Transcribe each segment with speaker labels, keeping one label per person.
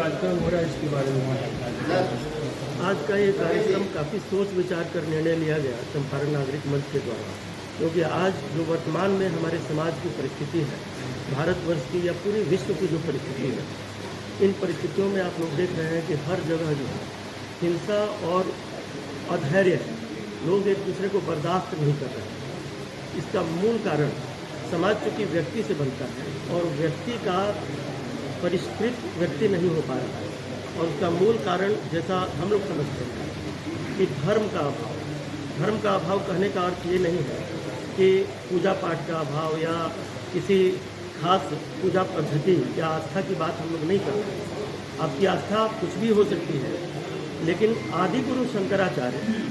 Speaker 1: कार्यक्रम हो रहा है इसके बारे में आज का ये कार्यक्रम काफ़ी सोच विचार कर निर्णय लिया गया चंपारण नागरिक मंच के द्वारा, क्योंकि आज जो वर्तमान में हमारे समाज की परिस्थिति है, भारतवर्ष की या पूरे विश्व की जो परिस्थिति है, इन परिस्थितियों में आप लोग देख रहे हैं कि हर जगह जो है हिंसा और अधैर्य है, लोग एक दूसरे को बर्दाश्त नहीं कर रहे हैं। इसका मूल कारण समाज चूँकि व्यक्ति से बनता है और व्यक्ति का परिष्कृत व्यक्ति नहीं हो पा रहा है, और उसका मूल कारण जैसा हम लोग समझते हैं कि धर्म का अभाव कहने का अर्थ ये नहीं है कि पूजा पाठ का अभाव या किसी खास पूजा पद्धति या आस्था की बात हम लोग नहीं करते। आपकी आस्था कुछ भी हो सकती है, लेकिन आदि गुरु शंकराचार्य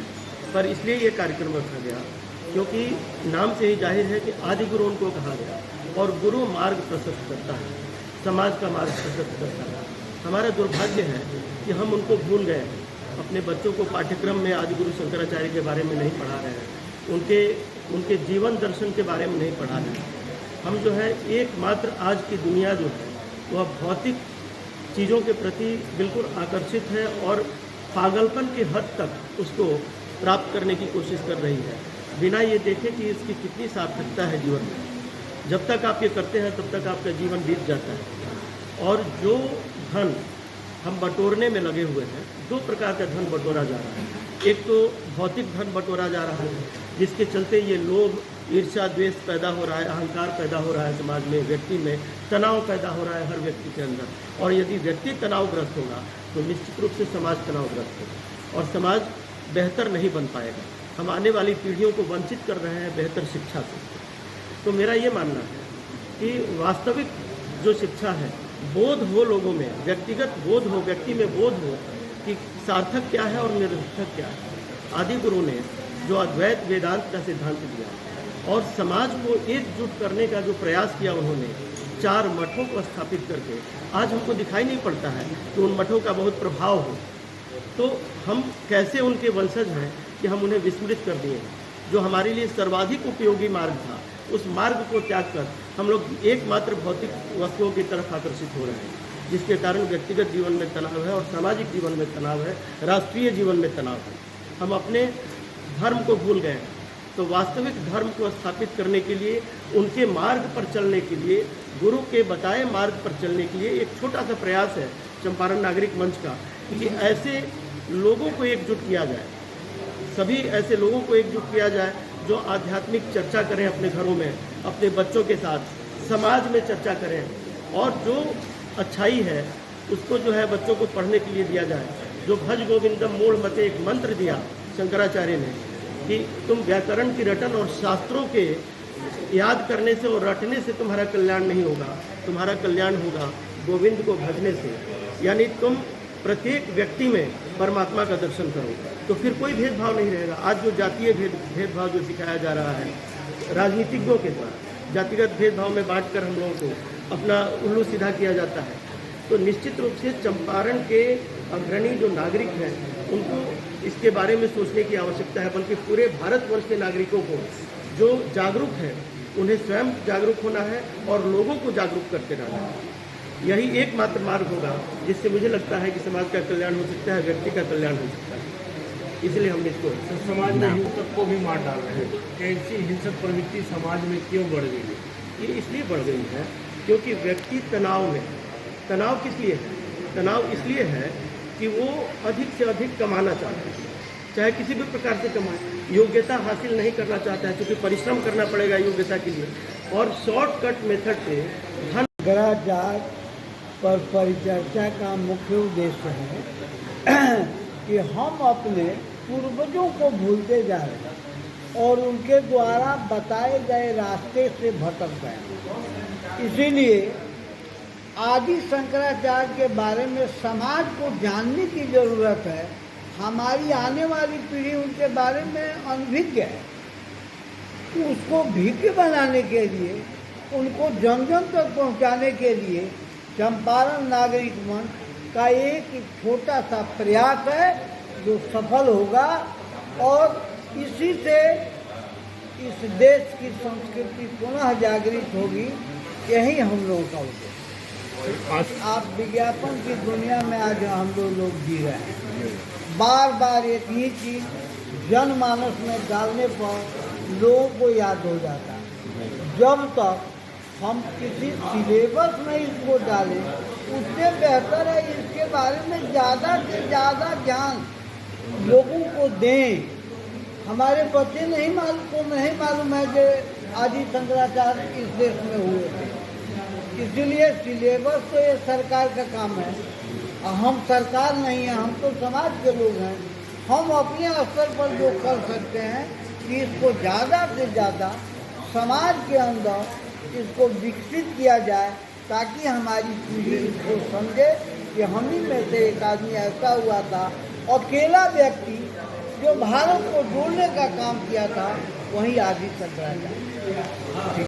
Speaker 1: पर इसलिए ये कार्यक्रम रखा गया क्योंकि नाम से ही जाहिर है कि आदि गुरु उनको कहा गया, और गुरु मार्ग प्रशस्त करता है, समाज का मार्ग प्रशस्त करता है। हमारा दुर्भाग्य है कि हम उनको भूल गए हैं, अपने बच्चों को पाठ्यक्रम में आदि गुरु शंकराचार्य के बारे में नहीं पढ़ा रहे हैं, उनके जीवन दर्शन के बारे में नहीं पढ़ा रहे हैं। हम जो है एकमात्र आज की दुनिया जो है वह भौतिक चीज़ों के प्रति बिल्कुल आकर्षित है और पागलपन की हद तक उसको प्राप्त करने की कोशिश कर रही है, बिना ये देखे कि इसकी कितनी सार्थकता है जीवन में। जब तक आप ये करते हैं तब तक आपका जीवन बीत जाता है। और जो धन हम बटोरने में लगे हुए हैं, दो प्रकार का धन बटोरा जा रहा है। एक तो भौतिक धन बटोरा जा रहा है, जिसके चलते ये लोभ, ईर्ष्या, द्वेष पैदा हो रहा है, अहंकार पैदा हो रहा है समाज में, व्यक्ति में तनाव पैदा हो रहा है हर व्यक्ति के अंदर। और यदि व्यक्ति तनावग्रस्त होगा तो निश्चित रूप से समाज तनावग्रस्त होगा और समाज बेहतर नहीं बन पाएगा। हम आने वाली पीढ़ियों को वंचित कर रहे हैं बेहतर शिक्षा से। तो मेरा ये मानना है कि वास्तविक जो शिक्षा है, बोध हो लोगों में, व्यक्तिगत बोध हो, व्यक्ति में बोध हो कि सार्थक क्या है और निरर्थक क्या है। आदि गुरु ने जो अद्वैत वेदांत का सिद्धांत दिया और समाज को एकजुट करने का जो प्रयास किया उन्होंने, 4 मठों को स्थापित करके, आज हमको दिखाई नहीं पड़ता है कि उन मठों का बहुत प्रभाव हो। तो हम कैसे उनके वंशज हैं कि हम उन्हें विस्मृत कर दिए। जो हमारे लिए सर्वाधिक उपयोगी मार्ग था, उस मार्ग को त्याग कर हम लोग एकमात्र भौतिक वस्तुओं की तरफ आकर्षित हो रहे हैं, जिसके कारण व्यक्तिगत जीवन में तनाव है और सामाजिक जीवन में तनाव है, राष्ट्रीय जीवन में तनाव है। हम अपने धर्म को भूल गए। तो वास्तविक धर्म को स्थापित करने के लिए, उनके मार्ग पर चलने के लिए, गुरु के बताए मार्ग पर चलने के लिए एक छोटा सा प्रयास है चंपारण नागरिक मंच का कि ऐसे लोगों को एकजुट किया जाए, सभी ऐसे लोगों को एकजुट किया जाए जो आध्यात्मिक चर्चा करें अपने घरों में, अपने बच्चों के साथ, समाज में चर्चा करें, और जो अच्छाई है उसको जो है बच्चों को पढ़ने के लिए दिया जाए। जो भज गोविंदम मूढ़ मते एक मंत्र दिया शंकराचार्य ने कि तुम व्याकरण की रटन और शास्त्रों के याद करने से और रटने से तुम्हारा कल्याण नहीं होगा, तुम्हारा कल्याण होगा गोविंद को भजने से। यानी तुम प्रत्येक व्यक्ति में परमात्मा का दर्शन करो, तो फिर कोई भेदभाव नहीं रहेगा। आज जो जातीय भेदभाव जो सिखाया जा रहा है राजनीतिज्ञों के द्वारा, जातिगत भेदभाव में बांटकर हम लोगों को अपना उल्लू सीधा किया जाता है। तो निश्चित रूप से चंपारण के अग्रणी जो नागरिक हैं उनको इसके बारे में सोचने की आवश्यकता है, बल्कि पूरे भारतवर्ष के नागरिकों को जो जागरूक हैं उन्हें स्वयं जागरूक होना है और लोगों को जागरूक करते रहना है। यही एकमात्र मार्ग होगा जिससे मुझे लगता है कि समाज का कल्याण हो सकता है, व्यक्ति का कल्याण हो सकता है। इसलिए हमने इसको
Speaker 2: समाज में हिंसक को भी मार डाल रहे हैं। कैसी हिंसक प्रवृत्ति समाज में क्यों बढ़ गई है?
Speaker 1: ये इसलिए बढ़ गई है क्योंकि व्यक्ति तनाव में, तनाव किस लिए है? तनाव इसलिए है कि वो अधिक से अधिक कमाना चाहता है, चाहे किसी भी प्रकार से कमाए, योग्यता हासिल नहीं करना चाहता है क्योंकि परिश्रम करना पड़ेगा योग्यता के लिए, और शॉर्टकट मेथड से धन।
Speaker 3: ग्रह जात पर परिचर्चा का मुख्य उद्देश्य है कि हम अपने पूर्वजों को भूलते जा रहे हैं और उनके द्वारा बताए गए रास्ते से भटक गए। इसीलिए आदि शंकराचार्य के बारे में समाज को जानने की जरूरत है। हमारी आने वाली पीढ़ी उनके बारे में अनभिज्ञ है। उसको भिज्ञ बनाने के लिए, उनको जन जन तक पहुंचाने के लिए चंपारण नागरिक मंच का एक छोटा सा प्रयास है जो सफल होगा, और इसी से इस देश की संस्कृति पुनः जागृत होगी। यही हम लोगों का उद्देश्य।
Speaker 2: आज
Speaker 3: आप विज्ञापन की दुनिया में आज हम लोग जी रहे हैं। बार बार एक ही चीज जनमानस में डालने पर लोगों को याद हो जाता है। जब तक हम किसी सिलेबस में इसको डालें, उससे बेहतर है इसके बारे में ज़्यादा से ज़्यादा ज्ञान लोगों को दें। हमारे बच्चे नहीं मालूम है कि आदि शंकराचार्य इस देश में हुए थे। इसीलिए सिलेबस तो ये सरकार का काम है। हम सरकार नहीं है, हम तो समाज के लोग हैं। हम अपने स्तर पर जो कर सकते हैं कि इसको ज़्यादा से ज़्यादा समाज के अंदर इसको विकसित किया जाए, ताकि हमारी पीढ़ी इसको समझे कि हम ही में से एक आदमी ऐसा हुआ था, अकेला व्यक्ति जो भारत को जोड़ने का काम किया था, वही आदि शंकराचार्य।